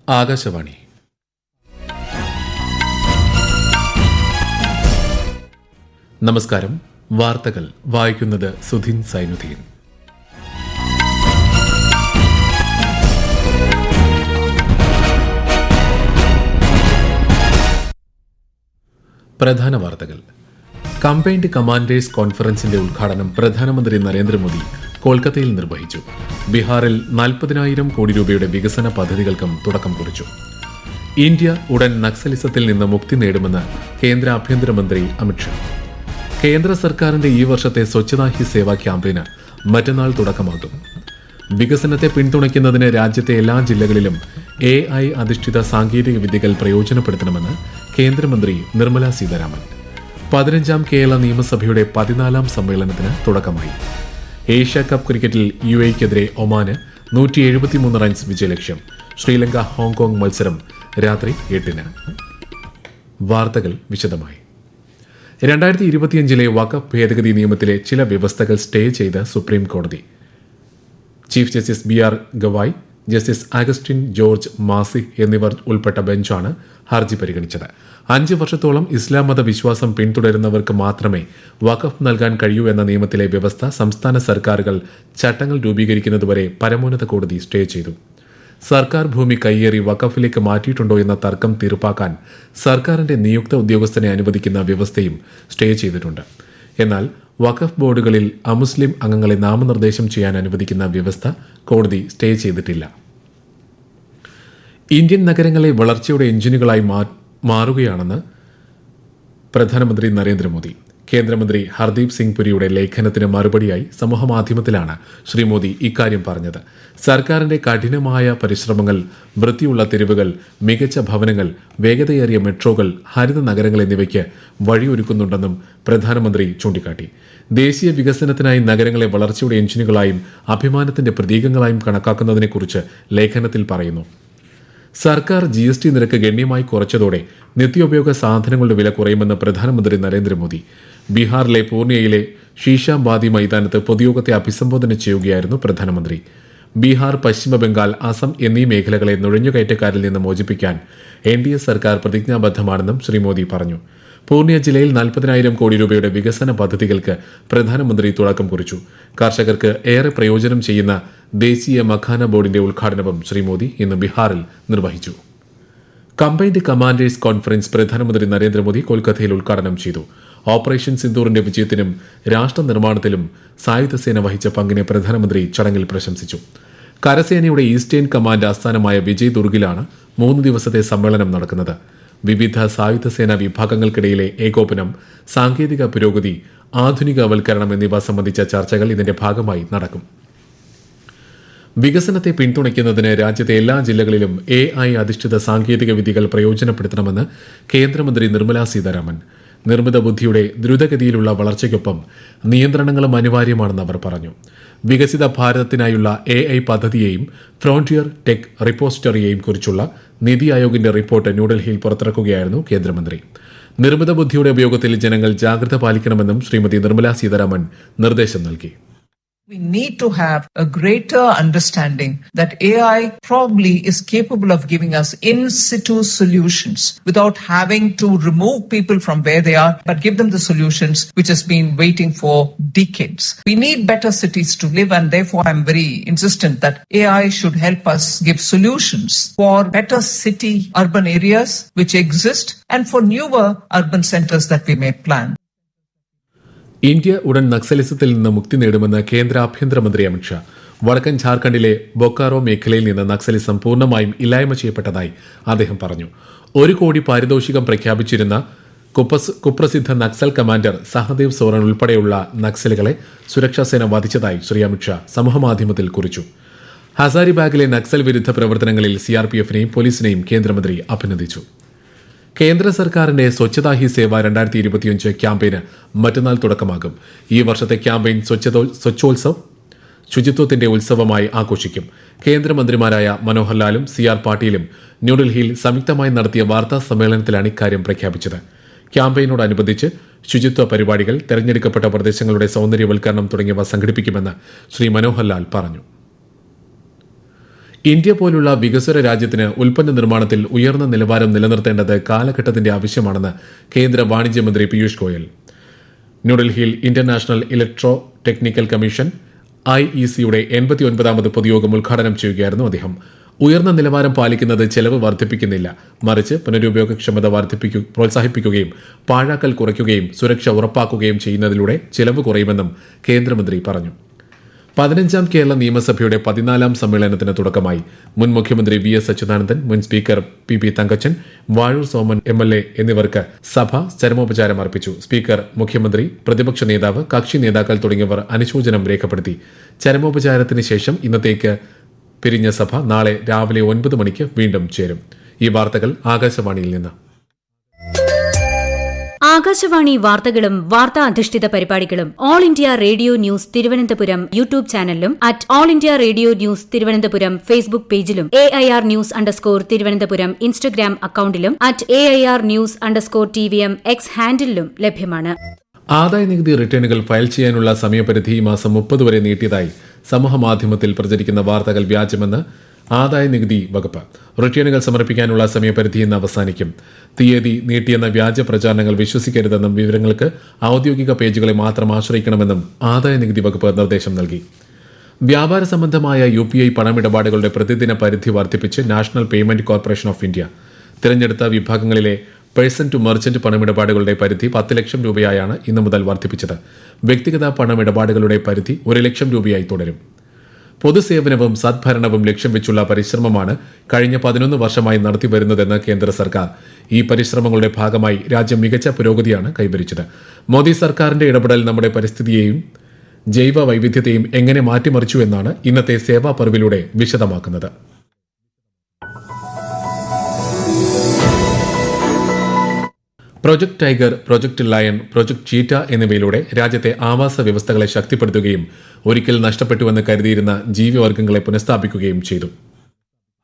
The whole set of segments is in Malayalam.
ആകാശവാണി. നമസ്കാരം. വാർത്തകൾ വായിക്കുന്നത് സുധിൻ സൈനുദ്ദീൻ. പ്രധാന വാർത്തകൾ. കമ്പൈൻഡ് കമാൻഡേഴ്സ് കോൺഫറൻസിന്റെ ഉദ്ഘാടനം പ്രധാനമന്ത്രി നരേന്ദ്രമോദി കൊൽക്കത്തയിൽ നിർവഹിച്ചു. ബീഹാറിൽ 40,000 കോടി രൂപയുടെ വികസന പദ്ധതികൾക്കും തുടക്കം കുറിച്ചു. ഇന്ത്യ ഉടൻ നക്സലിസത്തിൽ നിന്ന് മുക്തി നേടുമെന്ന് കേന്ദ്ര ആഭ്യന്തരമന്ത്രി അമിത്ഷാ. കേന്ദ്ര സർക്കാരിന്റെ ഈ വർഷത്തെ സ്വച്ഛതാ ഹി സേവ ക്യാമ്പയിന് മറ്റന്നാൾ തുടക്കമാകും. വികസനത്തെ പിന്തുണയ്ക്കുന്നതിന് രാജ്യത്തെ എല്ലാ ജില്ലകളിലും AI അധിഷ്ഠിത സാങ്കേതിക വിദ്യകൾ പ്രയോജനപ്പെടുത്തണമെന്ന് കേന്ദ്രമന്ത്രി നിർമ്മല സീതാരാമൻ. 15ാം കേരള നിയമസഭയുടെ 14ാം സമ്മേളനത്തിന് തുടക്കമായി. ഏഷ്യ കപ്പ് ക്രിക്കറ്റിൽ UAE-ക്കെതിരെ ഒമാന് 173 റൺസ് വിജയലക്ഷ്യം. ശ്രീലങ്ക ഹോങ്കോങ് മത്സരം രാത്രി 8-ന്. വാർത്തകൾ വിശദമായി. 2025 വഖഫ് ഭേദഗതി നിയമത്തിലെ ചില വ്യവസ്ഥകൾ സ്റ്റേ ചെയ്ത് സുപ്രീം കോടതി. Chief justice BR Gavai, justice Augustine George Masih എന്നിവർ ഉൾപ്പെട്ട ബെഞ്ചാണ് ഹർജി പരിഗണിച്ചത്. 5 വർഷത്തോളം ഇസ്ലാം മത വിശ്വാസം പിന്തുടരുന്നവർക്ക് മാത്രമേ വഖഫ് നൽകാൻ കഴിയൂ എന്ന നിയമത്തിലെ വ്യവസ്ഥ സംസ്ഥാന സർക്കാരുകൾ ചട്ടങ്ങൾ രൂപീകരിക്കുന്നതുവരെ പരമോന്നത കോടതി സ്റ്റേ ചെയ്തു. സർക്കാർ ഭൂമി കയ്യേറി വഖഫിലേക്ക് മാറ്റിയിട്ടുണ്ടോ എന്ന തർക്കം തീർപ്പാക്കാൻ സർക്കാരിന്റെ നിയുക്ത ഉദ്യോഗസ്ഥനെ അനുവദിക്കുന്ന വ്യവസ്ഥയും സ്റ്റേ ചെയ്തിട്ടുണ്ട്. എന്നാൽ വഖഫ് ബോർഡുകളിൽ അമുസ്ലിം അംഗങ്ങളെ നാമനിർദ്ദേശം ചെയ്യാൻ അനുവദിക്കുന്ന വ്യവസ്ഥ കോടതി സ്റ്റേ ചെയ്തിട്ടില്ല. ഇന്ത്യൻ നഗരങ്ങളെ വളർച്ചയുടെ എഞ്ചിനുകളായി മാറുകയാണെന്ന് പ്രധാനമന്ത്രി നരേന്ദ്രമോദി. കേന്ദ്രമന്ത്രി ഹർദീപ് സിംഗ് പുരിയുടെ ലേഖനത്തിന് മറുപടിയായി സമൂഹമാധ്യമത്തിലാണ് ശ്രീ മോദി ഇക്കാര്യം പറഞ്ഞത്. സർക്കാരിന്റെ കഠിനമായ പരിശ്രമങ്ങൾ, വൃത്തിയുള്ള തെരുവുകൾ, മികച്ച ഭവനങ്ങൾ, വേഗതയേറിയ മെട്രോകൾ, ഹരിത നഗരങ്ങൾ എന്നിവയ്ക്ക് വഴിയൊരുക്കുന്നുണ്ടെന്നും പ്രധാനമന്ത്രി ചൂണ്ടിക്കാട്ടി. ദേശീയ വികസനത്തിനായി നഗരങ്ങളെ വളർച്ചയുടെ എഞ്ചിനുകളായും അഭിമാനത്തിന്റെ പ്രതീകങ്ങളായും കണക്കാക്കുന്നതിനെക്കുറിച്ച് ലേഖനത്തിൽ പറയുന്നു. സർക്കാർ GST നിരക്ക് ഗണ്യമായി കുറച്ചതോടെ നിത്യോപയോഗ സാധനങ്ങളുടെ വില കുറയുമെന്ന് പ്രധാനമന്ത്രി നരേന്ദ്രമോദി. ബീഹാറിലെ പൂർണിയയിലെ ഷീഷാബാദി മൈതാനത്ത് പൊതുയോഗത്തെ അഭിസംബോധന ചെയ്യുകയായിരുന്നു പ്രധാനമന്ത്രി. ബീഹാർ, പശ്ചിമ ബംഗാൾ, അസം എന്നീ മേഖലകളെ നുഴഞ്ഞുകയറ്റക്കാരിൽ നിന്ന് മോചിപ്പിക്കാൻ NDA സർക്കാർ പ്രതിജ്ഞാബദ്ധമാണെന്നും ശ്രീ മോദി പറഞ്ഞു. പൂർണിയ ജില്ലയിൽ 40,000 കോടി രൂപയുടെ വികസന പദ്ധതികൾക്ക് പ്രധാനമന്ത്രി തുടക്കം കുറിച്ചു. കർഷകർക്ക് ഏറെ പ്രയോജനം ചെയ്യുന്ന ദേശീയ മഖാന ബോർഡിന്റെ ഉദ്ഘാടനവും ശ്രീ മോദി ഇന്ന് ബീഹാറിൽ നിർവഹിച്ചു. കമ്പൈൻഡ് കമാൻഡേഴ്സ് കോൺഫറൻസ് പ്രധാനമന്ത്രി നരേന്ദ്രമോദി കൊൽക്കത്തയിൽ ഉദ്ഘാടനം ചെയ്തു. ഓപ്പറേഷൻ സിന്ദൂറിന്റെ വിജയത്തിനും രാഷ്ട്ര നിർമ്മാണത്തിലും സായുധസേന വഹിച്ച പങ്കിനെ പ്രധാനമന്ത്രി ചടങ്ങിൽ പ്രശംസിച്ചു. കരസേനയുടെ ഈസ്റ്റേൺ കമാൻഡ് ആസ്ഥാനമായ വിജയ് ദുർഗിലാണ് 3 ദിവസത്തെ സമ്മേളനം നടക്കുന്നത്. വിവിധ സായുധസേനാ വിഭാഗങ്ങൾക്കിടയിലെ ഏകോപനം, സാങ്കേതിക പുരോഗതി, ആധുനികവൽക്കരണം എന്നിവ സംബന്ധിച്ച ചർച്ചകൾ ഇതിന്റെ ഭാഗമായി നടക്കും. വികസനത്തെ പിന്തുണയ്ക്കുന്നതിന് രാജ്യത്തെ എല്ലാ ജില്ലകളിലും AI അധിഷ്ഠിത സാങ്കേതിക വിദ്യകൾ പ്രയോജനപ്പെടുത്തണമെന്ന് കേന്ദ്രമന്ത്രി നിർമ്മല സീതാരാമൻ. നിർമ്മിത ബുദ്ധിയുടെ ദ്രുതഗതിയിലുള്ള വളർച്ചയ്ക്കൊപ്പം നിയന്ത്രണങ്ങളും അനിവാര്യമാണെന്ന് അവർ പറഞ്ഞു. വികസിത ഭാരതത്തിനായുള്ള AI പദ്ധതിയെയും ഫ്രോണ്ടിയർ ടെക് റിപ്പോസിറ്ററിയെയും കുറിച്ചുള്ള നിതി ആയോഗിന്റെ റിപ്പോർട്ട് ന്യൂഡൽഹിയിൽ പുറത്തിറക്കുകയായിരുന്നു കേന്ദ്രമന്ത്രി. നിർമ്മിത ബുദ്ധിയുടെ ഉപയോഗത്തിൽ ജനങ്ങൾ ജാഗ്രത പാലിക്കണമെന്നും ശ്രീമതി നിർമ്മല സീതാരാമൻ നിർദ്ദേശം നൽകി. We need to have a greater understanding that AI probably is capable of giving us in situ solutions without having to remove people from where they are, but give them the solutions which has been waiting for decades. We need better cities to live, and therefore I'm very insistent that AI should help us give solutions for better city urban areas which exist and for newer urban centers that we may plan. India ഉടൻ നക്സലിസത്തിൽ നിന്ന് മുക്തി നേടുമെന്ന് കേന്ദ്ര ആഭ്യന്തരമന്ത്രി അമിത്ഷാ. വടക്കൻ ഝാർഖണ്ഡിലെ ബൊക്കാറോ മേഖലയിൽ നിന്ന് നക്സലിസം പൂർണ്ണമായും ഇല്ലായ്മ ചെയ്യപ്പെട്ടതായി അദ്ദേഹം പറഞ്ഞു. 1 കോടി പാരിതോഷികം പ്രഖ്യാപിച്ചിരുന്ന കുപ്രസിദ്ധ നക്സൽ കമാൻഡർ സഹദേവ് സോറൻ ഉൾപ്പെടെയുള്ള നക്സലുകളെ സുരക്ഷാസേന വധിച്ചതായി ശ്രീ അമിത്ഷാ സമൂഹമാധ്യമത്തിൽ കുറിച്ചു. ഹസാരിബാഗിലെ നക്സൽ വിരുദ്ധ പ്രവർത്തനങ്ങളിൽ CRPF-നെയും പോലീസിനെയും കേന്ദ്രമന്ത്രി അഭിനന്ദിച്ചു. കേന്ദ്ര സർക്കാരിന്റെ സ്വച്ഛതാ ഹി സേവ 2025 ക്യാമ്പയിന് മറ്റന്നാൾ തുടക്കമാകും. ഈ വർഷത്തെ ക്യാമ്പയിൻ സ്വച്ഛോത്സവ്, ശുചിത്വത്തിന്റെ ഉത്സവമായി ആഘോഷിക്കും. കേന്ദ്രമന്ത്രിമാരായ മനോഹർ ലാലും CR പാട്ടീലും ന്യൂഡൽഹിയിൽ സംയുക്തമായി നടത്തിയ വാർത്താ സമ്മേളനത്തിലാണ് ഇക്കാര്യം പ്രഖ്യാപിച്ചത്. ക്യാമ്പയിനോടനുബന്ധിച്ച് ശുചിത്വ പരിപാടികൾ, തെരഞ്ഞെടുക്കപ്പെട്ട പ്രദേശങ്ങളുടെ സൗന്ദര്യവൽക്കരണം തുടങ്ങിയവ സംഘടിപ്പിക്കുമെന്ന് ശ്രീ മനോഹർ ലാൽ പറഞ്ഞു. ഇന്ത്യ പോലുള്ള വികസ്വര രാജ്യത്തിന് ഉൽപ്പന്ന നിർമ്മാണത്തിൽ ഉയർന്ന നിലവാരം നിലനിർത്തേണ്ടത് കാലഘട്ടത്തിന്റെ ആവശ്യമാണെന്ന് കേന്ദ്ര വാണിജ്യമന്ത്രി പീയൂഷ് ഗോയൽ. ന്യൂഡൽഹിയിൽ ഇന്റർനാഷണൽ ഇലക്ട്രോ ടെക്നിക്കൽ കമ്മീഷൻ IECയുടെ 89ാമത് പൊതുയോഗം ഉദ്ഘാടനം ചെയ്യുകയായിരുന്നു അദ്ദേഹം. ഉയർന്ന നിലവാരം പാലിക്കുന്നത് ചെലവ് വർദ്ധിപ്പിക്കുന്നില്ല, മറിച്ച് പുനരുപയോഗക്ഷമത പ്രോത്സാഹിപ്പിക്കുകയും പാഴാക്കൽ കുറയ്ക്കുകയും സുരക്ഷ ഉറപ്പാക്കുകയും ചെയ്യുന്നതിലൂടെ ചെലവ് കുറയുമെന്നും കേന്ദ്രമന്ത്രി പറഞ്ഞു. 15ാം കേരള നിയമസഭയുടെ 14ാം സമ്മേളനത്തിന് തുടക്കമായി. മുൻ മുഖ്യമന്ത്രി VS അച്യുതാനന്ദൻ, മുൻ speaker PP Thankachan, Vazhoor Soman MLA എന്നിവർക്ക് സഭ ചരമോപചാരം അർപ്പിച്ചു. സ്പീക്കർ, മുഖ്യമന്ത്രി, പ്രതിപക്ഷ നേതാവ്, കക്ഷി നേതാക്കൾ തുടങ്ങിയവർ അനുശോചനം രേഖപ്പെടുത്തി. ചരമോപചാരത്തിന് ശേഷം ഇന്നത്തേക്ക് പിരിഞ്ഞ സഭ നാളെ രാവിലെ 9 മണിക്ക് വീണ്ടും ചേരും. ഈ വാർത്തകൾ ആകാശവാണിയിൽ നിന്ന്. ആകാശവാണി വാർത്തകളും വാർത്താ അധിഷ്ഠിത പരിപാടികളും All India Radio news Thiruvananthapuram YouTube ചാനലിലും at All India Radio news Thiruvananthapuram Facebook പേജിലും AIR ന്യൂസ് _ ഇൻസ്റ്റഗ്രാം അക്കൌണ്ടിലും at AIR news _ TVM X ഹാൻഡിലും ലഭ്യമാണ്. ആദായനികുതി റിട്ടേണുകൾ ഫയൽ ചെയ്യാനുള്ള സമയപരിധി ഈ മാസം 30 വരെ നീട്ടിയതായി സമൂഹമാധ്യമത്തിൽ പ്രചരിക്കുന്ന വാർത്തകൾ വ്യാജമെന്ന് ആദായനികുതി വകുപ്പ്. റിട്ടേണുകൾ സമർപ്പിക്കാനുള്ള സമയപരിധി ഇന്ന് അവസാനിക്കും. തീയതി നീട്ടിയെന്ന വ്യാജ പ്രചാരണങ്ങൾ വിശ്വസിക്കരുതെന്നും വിവരങ്ങൾക്ക് ഔദ്യോഗിക പേജുകളെ മാത്രം ആശ്രയിക്കണമെന്നും ആദായനികുതി വകുപ്പ് നിർദ്ദേശം നൽകി. വ്യാപാര സംബന്ധമായ UPI പണമിടപാടുകളുടെ പ്രതിദിന പരിധി വർദ്ധിപ്പിച്ച് national payment corporation of India. തിരഞ്ഞെടുത്ത വിഭാഗങ്ങളിലെ പേഴ്സൺ ടു മെർച്ചന്റ് പണമിടപാടുകളുടെ പരിധി 10 ലക്ഷം രൂപയായാണ് ഇന്നു മുതൽ വർദ്ധിപ്പിച്ചത്. വ്യക്തിഗത പണമിടപാടുകളുടെ പരിധി 1 ലക്ഷം രൂപയായി തുടരും. പൊതുസേവനവും സദ്ഭരണവും ലക്ഷ്യം വെച്ചുള്ള പരിശ്രമമാണ് കഴിഞ്ഞ 11 വർഷമായി നടത്തിവരുന്നതെന്ന് കേന്ദ്ര സർക്കാർ. ഈ പരിശ്രമങ്ങളുടെ ഭാഗമായി രാജ്യം മികച്ച പുരോഗതിയാണ് കൈവരിച്ചത്. മോദി സർക്കാരിന്റെ ഇടപെടൽ നമ്മുടെ പരിസ്ഥിതിയെയും ജൈവ വൈവിധ്യത്തെയും എങ്ങനെ മാറ്റിമറിച്ചു എന്നാണ് ഇന്നത്തെ സേവാ പർവിലൂടെ വിശദമാക്കുന്നത്. Project tiger, project lion, project cheetah എന്നിവയിലൂടെ രാജ്യത്തെ ആവാസ വ്യവസ്ഥകളെ ശക്തിപ്പെടുത്തുകയും ഒരിക്കൽ നഷ്ടപ്പെട്ടുവെന്ന് കരുതിയിരുന്ന ജീവിവർഗങ്ങളെ പുനഃസ്ഥാപിക്കുകയും ചെയ്തു.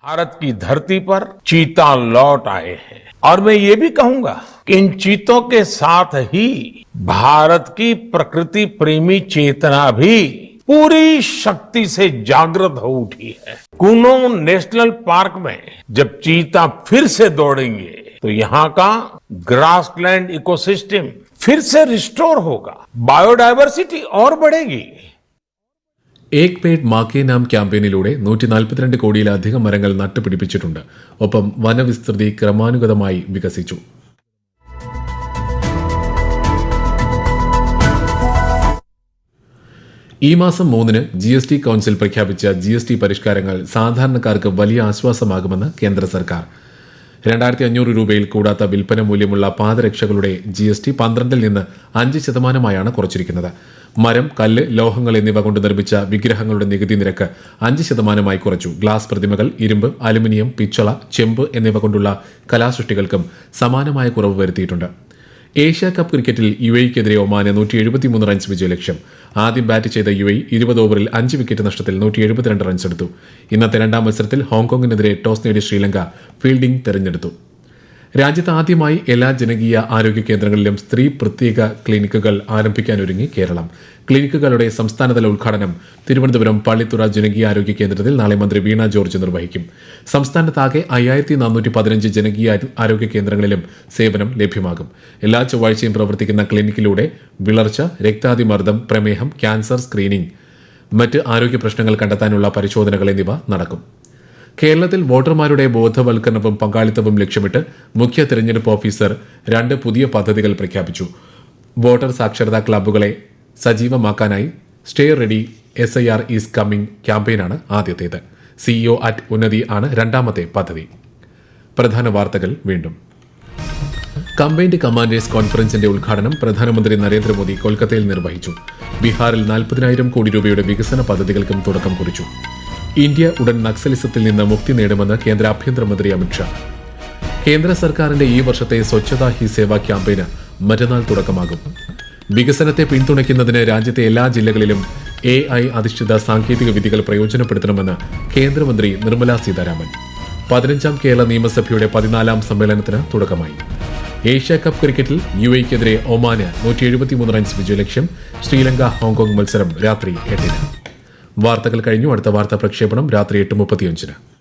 भारत की धरती पर चीता लौट आए हैं और मैं ये भी कहूंगा कि इन चीतों के साथ ही भारत की प्रकृति प्रेमी चेतना भी पूरी शक्ति से जागृत हो उठी है. कुनो नेशनल पार्क में जब चीता फिर से दौड़ेंगे तो यहाँ का ग्रासलैंड इकोसिस्टम फिर से रिस्टोर होगा, बायोडायवर्सिटी और बढ़ेगी. ഏക് പേഡ് മാ കെ നാം ക്യാമ്പയിനിലൂടെ 142 കോടിയിലധികം മരങ്ങൾ നട്ടുപിടിപ്പിച്ചിട്ടുണ്ട്. ഒപ്പം വനവിസ്തൃതി ക്രമാനുഗതമായി വികസിച്ചു. ഈ മാസം 3-ന് GST കൌൺസിൽ പ്രഖ്യാപിച്ച GST പരിഷ്കാരങ്ങൾ സാധാരണക്കാർക്ക് വലിയ ആശ്വാസമാകുമെന്ന് കേന്ദ്ര സർക്കാർ. 2500 രൂപയിൽ കൂടാത്ത വിൽപ്പന മൂല്യമുള്ള പാദരക്ഷകളുടെ GST 12-ൽ നിന്ന് 5% കുറച്ചിരിക്കുന്നത്. മരം, കല്ല്, ലോഹങ്ങൾ എന്നിവ കൊണ്ട് നിർമ്മിച്ച വിഗ്രഹങ്ങളുടെ നികുതി നിരക്ക് 5% കുറച്ചു. ഗ്ലാസ് പ്രതിമകൾ, ഇരുമ്പ്, അലുമിനിയം, പിച്ചള, ചെമ്പ് എന്നിവ കൊണ്ടുള്ള കലാസൃഷ്ടികൾക്കും സമാനമായ കുറവ് വരുത്തിയിട്ടുണ്ട്. ഏഷ്യ കപ്പ് ക്രിക്കറ്റിൽ UAEക്കെതിരെ ഒമാന് 173 റൺസ് വിജയലക്ഷ്യം. ആദ്യം ബാറ്റ് ചെയ്ത UAE 20 ഓവറിൽ 5 വിക്കറ്റ് നഷ്ടത്തിൽ 172 റൺസ് എടുത്തു. ഇന്നത്തെ രണ്ടാം മത്സരത്തിൽ ഹോങ്കോങ്ങിനെതിരെ ടോസ് നേടിയ ശ്രീലങ്ക ഫീൽഡിംഗ് തെരഞ്ഞെടുത്തു. രാജ്യത്ത് ആദ്യമായി എല്ലാ ജനകീയ ആരോഗ്യ കേന്ദ്രങ്ങളിലും സ്ത്രീ പ്രത്യേക ക്ലിനിക്കുകൾ ആരംഭിക്കാനൊരുങ്ങി കേരളം. ക്ലിനിക്കുകളുടെ സംസ്ഥാനതല ഉദ്ഘാടനം തിരുവനന്തപുരം പള്ളിത്തുറ ജനകീയ ആരോഗ്യ കേന്ദ്രത്തിൽ നാളെ മന്ത്രി വീണ ജോർജ് നിർവഹിക്കും. സംസ്ഥാനത്താകെ 5415 ജനകീയ ആരോഗ്യ കേന്ദ്രങ്ങളിലും സേവനം ലഭ്യമാകും. എല്ലാ ചൊവ്വാഴ്ചയും പ്രവർത്തിക്കുന്ന ക്ലിനിക്കിലൂടെ വിളർച്ച, രക്താതിമർദ്ദം, പ്രമേഹം, ക്യാൻസർ സ്ക്രീനിംഗ്, മറ്റ് ആരോഗ്യ പ്രശ്നങ്ങൾ കണ്ടെത്താനുള്ള പരിശോധനകൾ എന്നിവ നടക്കും. കേരളത്തിൽ വോട്ടർമാരുടെ ബോധവൽക്കരണവും പങ്കാളിത്തവും ലക്ഷ്യമിട്ട് മുഖ്യ തെരഞ്ഞെടുപ്പ് ഓഫീസർ 2 പുതിയ പദ്ധതികൾ പ്രഖ്യാപിച്ചു. വോട്ടർ സാക്ഷരതാ ക്ലബ്ബുകളെ സജീവമാക്കാനായി stay ready SIR is coming ക്യാമ്പയിനാണ് ആദ്യത്തേത്. CEO അറ്റ് ഉന്നതി ആണ് രണ്ടാമത്തെ പദ്ധതി. പ്രധാന വാർത്തകൾ വീണ്ടും. കമ്പൈൻഡ് കമാൻഡേഴ്സ് കോൺഫറൻസിന്റെ ഉദ്ഘാടനം പ്രധാനമന്ത്രി നരേന്ദ്രമോദി കൊൽക്കത്തയിൽ നിർവഹിച്ചു. ബീഹാറിൽ 40,000 കോടി രൂപയുടെ വികസന പദ്ധതികൾക്കും തുടക്കം കുറിച്ചു. ഇന്ത്യ ഉടൻ നക്സലിസത്തിൽ നിന്ന് മുക്തി നേടുമെന്ന് കേന്ദ്ര ആഭ്യന്തരമന്ത്രി അമിത്ഷാ. കേന്ദ്ര സർക്കാരിന്റെ ഈ വർഷത്തെ സ്വച്ഛതാ ഹി സേവ ക്യാമ്പയിന് മറ്റന്നാൾ തുടക്കമാകും. വികസനത്തെ പിന്തുണയ്ക്കുന്നതിന് രാജ്യത്തെ എല്ലാ ജില്ലകളിലും AI അധിഷ്ഠിത സാങ്കേതിക വിദ്യകൾ പ്രയോജനപ്പെടുത്തണമെന്ന് കേന്ദ്രമന്ത്രി നിർമ്മലാ സീതാരാമൻ. 15ാം കേരള നിയമസഭയുടെ 14ാം സമ്മേളനത്തിന് തുടക്കമായി. ഏഷ്യ കപ്പ് ക്രിക്കറ്റിൽ UAEക്കെതിരെ ഒമാന് 173 റൺസ് വിജയലക്ഷ്യം. ശ്രീലങ്ക ഹോങ്കോങ് മത്സരം രാത്രി 8-ന്. വാർത്തകൾ കഴിഞ്ഞു. അടുത്ത വാർത്താ പ്രക്ഷേപണം രാത്രി 8:35.